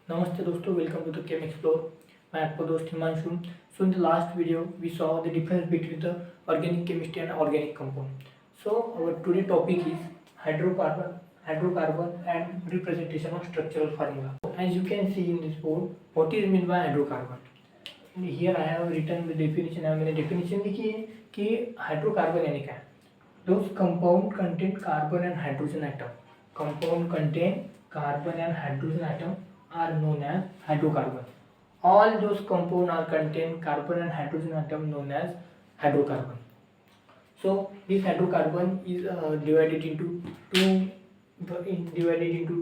Namaste dosto, welcome to the Chem Explore. मैं आपका दोस्त Himanshu. So in the last video we saw the difference between the organic chemistry and organic compound. So our today topic is hydrocarbon and representation of structural formula. As you can see in this board, what is meant by hydrocarbon? Here I have written the definition. मैंने definition लिखी है कि hydrocarbon यानी क्या है. Those compound contain carbon and hydrogen atom. Compound contain carbon and hydrogen atom are known as hydrocarbon. All those compound are contain carbon and hydrogen atom known as hydrocarbon. So this hydrocarbon is divided into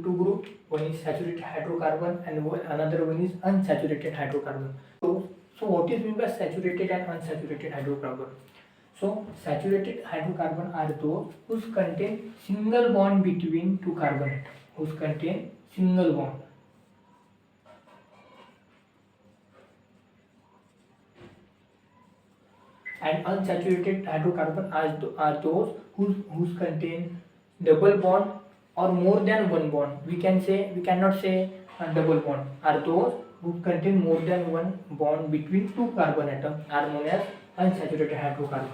two groups. One is saturated hydrocarbon and another one is unsaturated hydrocarbon. So what is meant by saturated and unsaturated hydrocarbon? So saturated hydrocarbon are those whose contain single bond between two carbon atoms. Whose contain single bond. And unsaturated hydrocarbon are those whose contain double bond or more than one bond. We cannot say double bond. Are those who contain more than one bond between two carbon atoms are known as unsaturated hydrocarbon.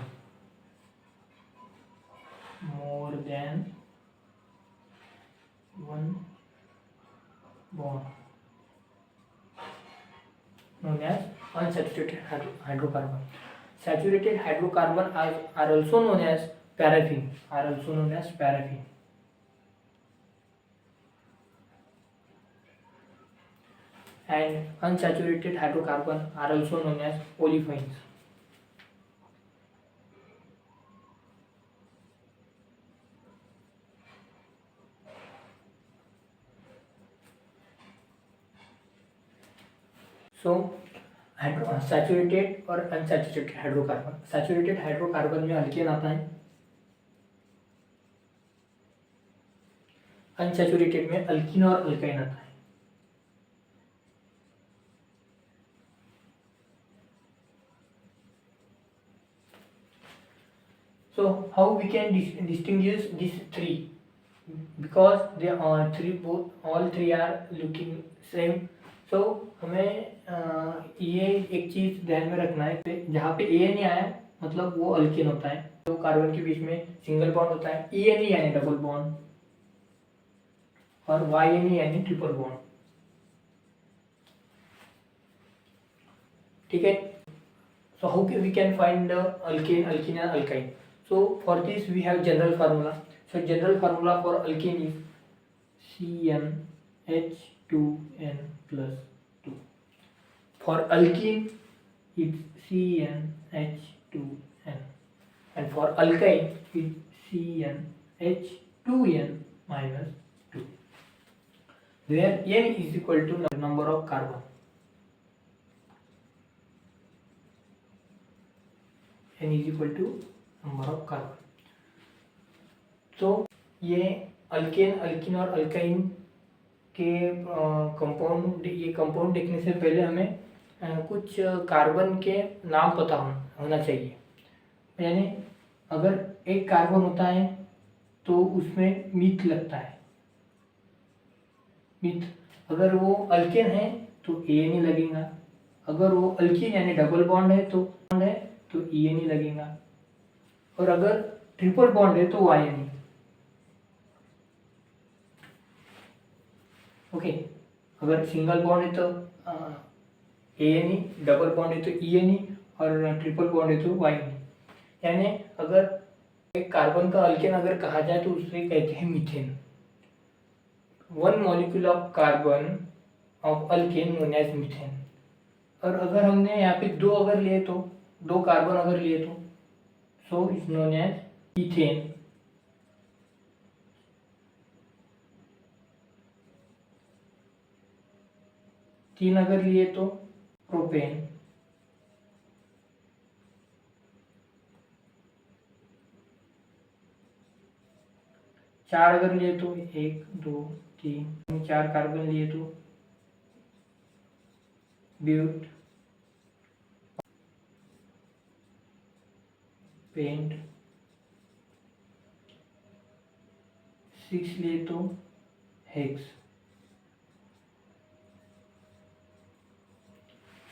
More than one bond known as unsaturated hydrocarbon. Saturated hydrocarbon are also known as paraffin. And unsaturated hydrocarbon are also known as olefins. So saturated और unsaturated hydrocarbon. Saturated hydrocarbon में alkane आता है, unsaturated में alkyne और alkyne आता है. So how we can distinguish these three? Because they are all three are looking same. So हमें ये एक चीज ध्यान में रखना है, जहाँ पे ए नहीं आया मतलब वो अल्कीन होता है. तो कार्बन के बीच में सिंगल बॉन्ड होता है. ई एन यानी डबल बॉन्ड और वाई एन यानी ट्रिपल बॉन्ड. ठीक है. So how we can find the alkane and alkyne? So for this we have general formula. So general formula for alkane is CnH2n plus 2. For alkene it's CnH2n, and for alkyne it's CnH2n minus 2, where n is equal to number of carbon. n is equal to number of carbon. तो ये alkane, alkyne और alkyne के compound, ये compound देखने से पहले हमें कुछ कार्बन के नाम पता होना चाहिए. यानी अगर एक कार्बन होता है तो उसमें मीथ लगता है. मीथ अगर वो अल्केन है तो ए नहीं लगेगा. अगर वो अल्कीन यानी डबल बॉन्ड है तो ई एन लगेगा. और अगर ट्रिपल बॉन्ड है तो वाई एन. ओके. अगर सिंगल बॉन्ड है तो ए एन, डबल बॉन्ड है तो ई एन और ट्रिपल बॉन्ड है तो वाई एन. यानी अगर एक कार्बन का अल्केन अगर कहा जाए तो उसे कहते हैं methane. One molecule of carbon of alkane known as methane. और अगर हमने यहाँ पे दो कार्बन अगर लिए तो so it's known as ethane. तीन अगर लिए तो प्रोपेन. चार अगर लिए तो 1 2 3, 4 कार्बन लिए तो ब्यूट, पेंट. 6 लिए तो हेक्स.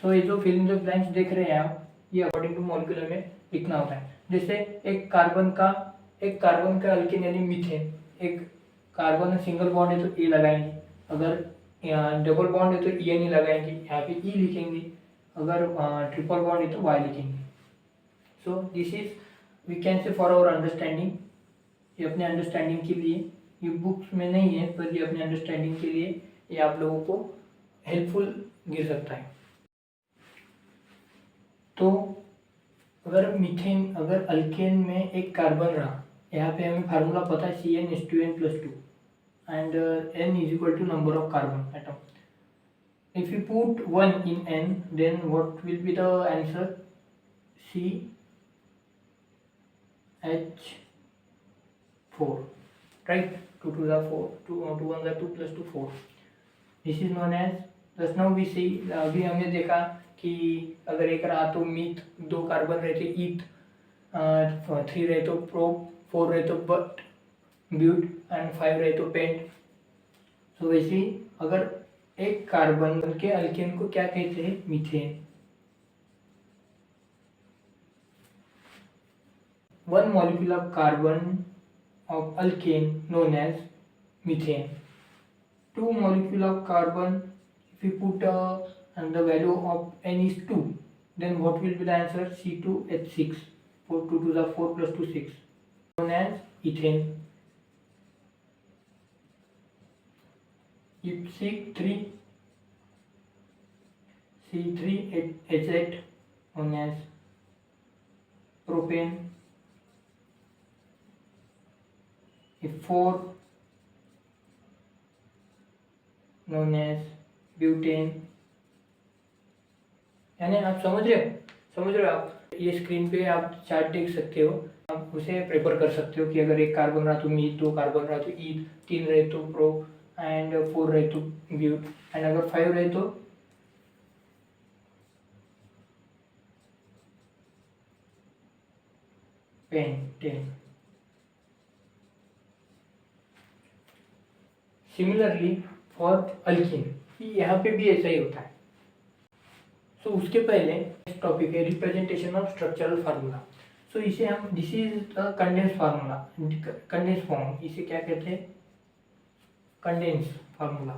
सो ये जो फिल्म जो ब्लैंक्स देख रहे हैं आप, ये अकॉर्डिंग टू मॉलिक्यूल में लिखना होता है। जैसे एक कार्बन का अल्केन यानी मीथेन, एक कार्बन सिंगल बॉन्ड है तो ए लगाएंगे, अगर डबल बॉन्ड है तो ई नहीं लगाएंगे, यहाँ पे ई लिखेंगे, अगर ट्रिपल बॉन्ड है तो वाई लिखेंगे। So this is we can say for our understanding, ये अपने अंडरस्टैंडिंग के लिए, ये बुक्स में नहीं है पर ये अपने अंडरस्टैंडिंग के लिए ये आप लोगों को हेल्पफुल गिर सकता है। तो अगर अल्केन में एक कार्बन रहा, यहाँ पे हमें फार्मूला पता है CnH2n+2 and n is equal to number of carbon atom. If you put 1 in n, then what will be the answer? CH4, right? 2 to the 4, 2 1 the 2 plus 2 4. This is known as, just now we see, अभी हमने देखा कि अगर एक रहा तो myth, 2 carbon रहे तो ईथ, 3 रहे तो प्रोप, 4 रहे तो बट ब्यूट एंड 5 रहे तो पेंट। सो वैसे अगर एक कार्बन के अल्केन को क्या कहते हैं? Methane. 1 molecule of carbon of alkane known as methane. 2 molecule of carbon, if you put and the value of n is 2, then what will be the answer? C2H6, 4 2 to the 4 plus 2 6, known as ethane. If C3H8, known as propane. If 4, known as butane. यानी आप समझ रहे हो आप, ये screen पे आप chart देख सकते हो, आप उसे प्रेफर कर सकते हो कि अगर एक कार्बन रहा तो मीथ, 2 कार्बन रहा तो ईथ, 3 रहे तो प्रो एंड 4 रहे तो ब्यूट, एंड अगर 5 रहे तो पेंटेन। सिमिलरली फॉर अल्कीन, यहाँ पे भी ऐसा ही होता है। सो उसके पहले टॉपिक है रिप्रेजेंटेशन ऑफ स्ट्रक्चरल फार्मूला। सो इसे हम, this is the condense formula, condense form, इसे क्या कहते हैं? Condense formula.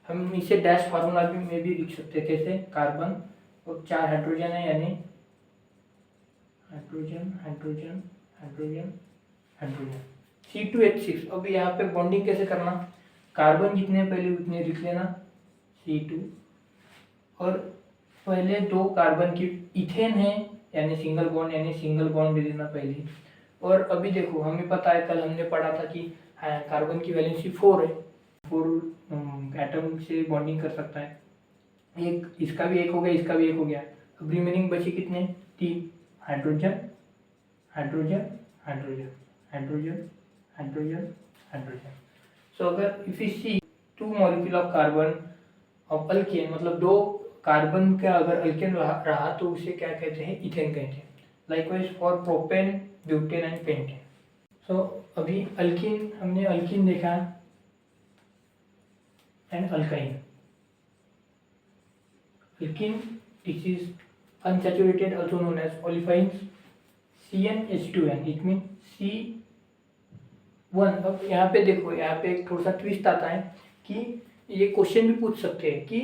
हम इसे डैश फार्मूला भी में भी लिख सकते हैं। कैसे? कार्बन और 4 हाइड्रोजन है, यानी hydrogen hydrogen hydrogen hydrogen, C2H6। अब यहाँ पे बॉन्डिंग कैसे करना? कार्बन जितने पहले उतने लिख लेना C2, और पहले 2 कार्बन की इथेन है यानी सिंगल बॉन्ड, यानी सिंगल बॉन्ड दे देना पहले। और अभी देखो हमें पता है, कल हमने पढ़ा था कि कार्बन की वैलेंसी 4 है, 4 एटम से बॉन्डिंग कर सकता है। एक इसका भी 1 हो गया, इसका भी 1 हो गया, अब रिमेनिंग बचे कितने? 3, hydrogen hydrogen hydrogen hydrogen hydrogen hydrogen. So अगर if you see 2 molecule of carbon of alkane, मतलब 2 कार्बन का अगर अल्केन रहा तो उसे क्या कहते हैं? इथेन कहते हैं। Likewise for propane, butane and pentane. So अभी अल्कीन, हमने अल्कीन देखा and alkyne. Alkene, this is unsaturated, also known as olefins, CnH2n, it means C1। अब यहाँ पे देखो, यहाँ पे एक थोड़ा सा ट्विस्ट आता है कि ये क्वेश्चन भी पूछ सकते हैं कि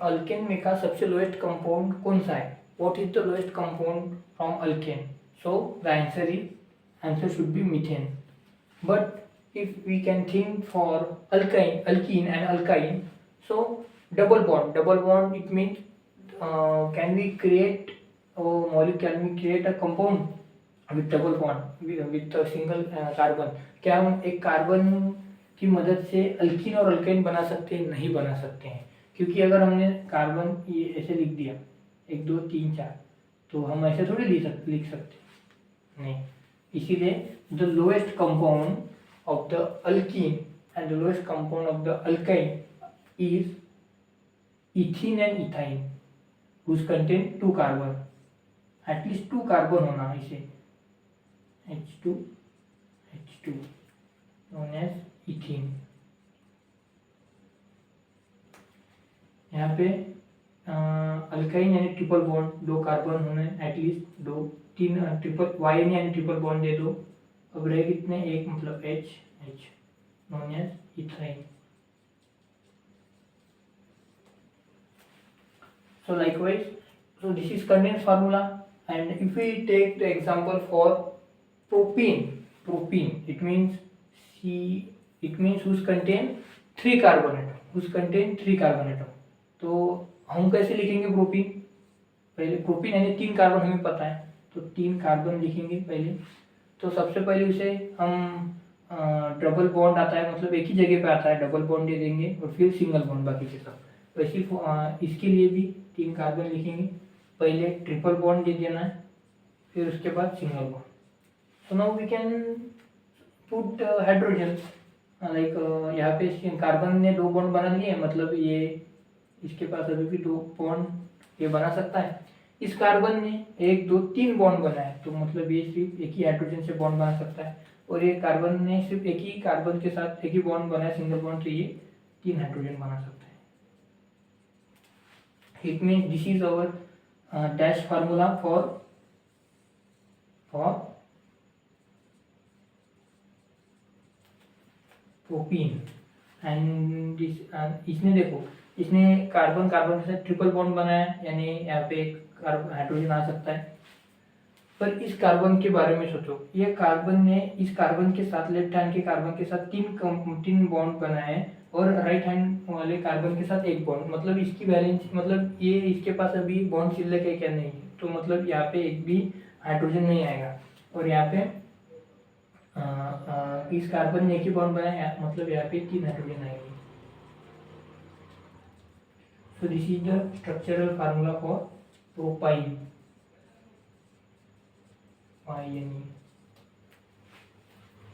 अल्केन में का सबसे लोएस्ट कंपाउंड कौन सा है? What is the lowest compound from alkane? So the answer should be methane. But if we can think for alkene and alkyne, so double bond, it means can we create a compound with double bond with a single carbon? क्या हम एक carbon की मदद से alkyne और alkyne बना सकते हैं? नहीं बना सकते हैं, क्योंकि अगर हमने कार्बन ये ऐसे लिख दिया 1 2 3 4, तो हम ऐसे थोड़ी लिख सकते नहीं। इसीलिए the lowest compound of the alkyne and the lowest compound of the alkyne is ethene and ethyne, whose contain 2 carbon, at least 2 carbon होना इसे, H2 2 नोन एज इथीन। यहाँ पे अल्काइन यानी ट्रिपल बॉन्ड, 2 कार्बन होने एटलीस्ट 2, 3 ट्रिपल वाइन यानी triple bond दे दो। अब रहे कितने, एक मतलब H known as ethyne. So likewise, so this is condensed formula, and if we take the example for propene, it means whose contain 3 carbon atom, तो हम कैसे लिखेंगे प्रोपीन, पहले प्रोपीन यानी 3 कार्बन हमें पता है, तो 3 कार्बन लिखेंगे पहले। तो सबसे पहले उसे हम डबल बॉन्ड आता है, मतलब एक ही जगह पे आता है, डबल बॉन्ड दे देंगे और फिर सिंगल बॉन्ड बाकी के सब। वैसे इसके लिए भी 3 कार्बन लिखेंगे, पहले ट्रिपल बॉन्ड दे देना है, फिर उसके बाद single bond. So now we can put hydrogen, like यहाँ पे कार्बन ने 2 बॉन्ड बना लिए, मतलब ये इसके पास अभी भी 2 बॉन्ड ये बना सकता है। इस कार्बन ने 1 2 3 बॉन्ड बनाए, तो मतलब ये सिर्फ एक ही हाइड्रोजन से बॉन्ड बना सकता है, और ये कार्बन ने सिर्फ एक ही कार्बन के साथ एक ही बॉन्ड बनाया, सिंगल बॉन्ड, तो ये 3 हाइड्रोजन बना सकता है। It means this is our dash formula for propene. And इसने देखो, इसने कार्बन कार्बन के साथ ट्रिपल बॉन्ड बनाया, यानी यहाँ पे एक हाइड्रोजन आ सकता है। पर इस कार्बन के बारे में सोचो, ये कार्बन ने इस कार्बन के साथ, लेफ्ट हैंड के कार्बन के साथ 3 बॉन्ड बनाए हैं, और राइट हैंड वाले कार्बन के साथ 1 बॉन्ड, मतलब इसकी वैलेंस, मतलब ये इसके पास अभी बॉन्ड सिल्लक है क्या, नहीं, तो मतलब यहाँ पे एक भी हाइड्रोजन नहीं आएगा। और यहाँ पे इस कार्बन ने एक ही बॉन्ड बनाया, मतलब यहाँ पे 3 हाइड्रोजन आएंगे। So this is the structural formula for propyne.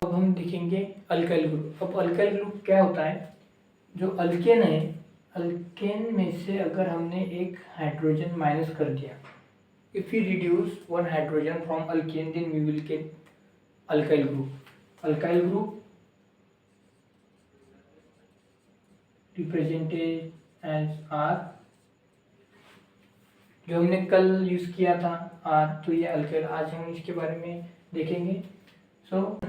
अब हम देखेंगे अल्काइल ग्रुप। अब अल्काइल ग्रुप क्या होता है, जो अल्केन है, अल्केन में से अगर हमने एक हाइड्रोजन माइनस कर दिया, if we reduce 1 hydrogen from alkane, then we will get alkyl group. Alkyl group represented as R, जो हमने कल यूज किया था R, तो ये अल्काइल, आज हम इसके बारे में देखेंगे। So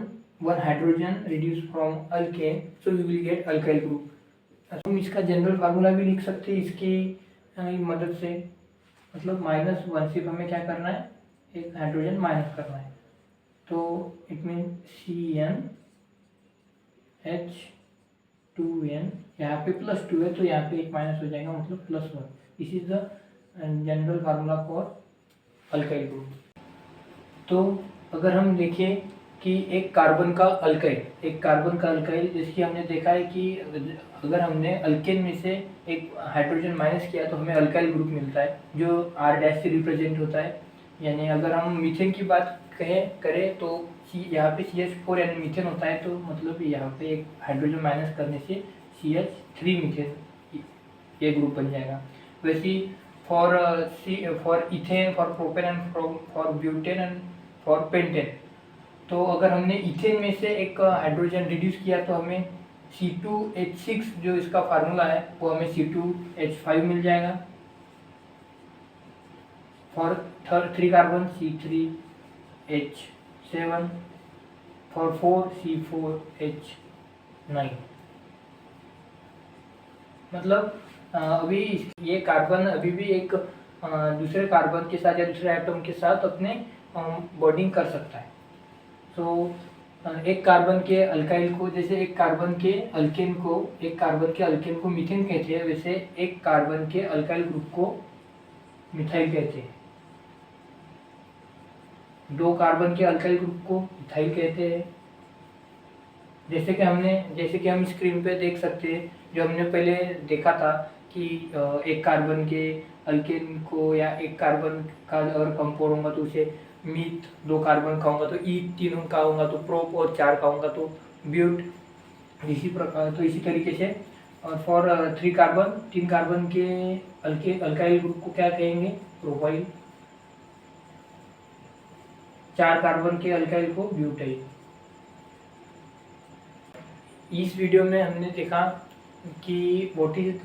1 hydrogen reduce from alkane, so we will get alkyl group. हम इसका जनरल फार्मूला भी लिख सकते हैं इसकी मदद से, मतलब -1, सिर्फ हमें क्या करना है, एक हाइड्रोजन माइनस करना है, तो इट मीन CnH2n, यहाँ पे +2 है, तो यहाँ पे एक माइनस हो जाएगा, मतलब +1। This is the general formula for alkyl group. तो अगर हम देखें कि एक कार्बन का अल्काइल, जैसे कि हमने देखा है कि अगर हमने अल्केन में से एक हाइड्रोजन माइनस किया तो हमें अल्काइल ग्रुप मिलता है, जो R' से रिप्रेजेंट होता है। यानी अगर हम मीथेन की बात करें तो यहाँ पे CH4 यानी मीथेन होता है, तो मतलब यहाँ पे एक हाइड्रोजन माइनस करने से CH3 मीथेन ये ग्रुप बन जाएगा। वैसे for ethane, for propane and for butane and for pentane, तो अगर हमने इथेन में से एक हाइड्रोजन रिड्यूस किया तो हमें C2H6 जो इसका फार्मूला है वो हमें C2H5 मिल जाएगा। For 3 carbon C3H7, for 4 C4H9। मतलब अभी ये कार्बन अभी भी एक दूसरे कार्बन के साथ या दूसरे एटम के साथ अपने बॉन्डिंग कर सकता है। सो एक कार्बन के अल्काइल को, जैसे एक कार्बन के अल्केन को मीथेन कहते हैं, वैसे एक कार्बन के अल्काइल ग्रुप को मिथाइल कहते हैं। 2 कार्बन के अल्काइल ग्रुप को इथाइल कहते हैं। जैसे कि हम स्क्रीन पे देख सकते हैं, जो हमने पहले देखा था कि एक कार्बन के अल्केन को, या एक कार्बन का अगर कंपाउंड होगा तो उसे मीथ, 2 कार्बन का होगा तो ईथ, 3 का होगा तो प्रोप, और 4 का होगा तो ब्यूट, इसी प्रकार। तो इसी तरीके से और फॉर 3 कार्बन के अल्काइल ग्रुप को क्या कहेंगे, प्रोपाइल। 4 कार्बन के अल्काइल को ब्यूटाइल। इस वीडियो में हमने देखा कि what is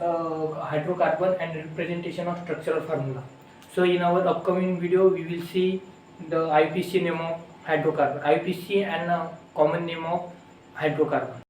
hydrocarbon and representation of structural formula. So in our upcoming video we will see the IPC name of hydrocarbon, IPC and common name of hydrocarbon.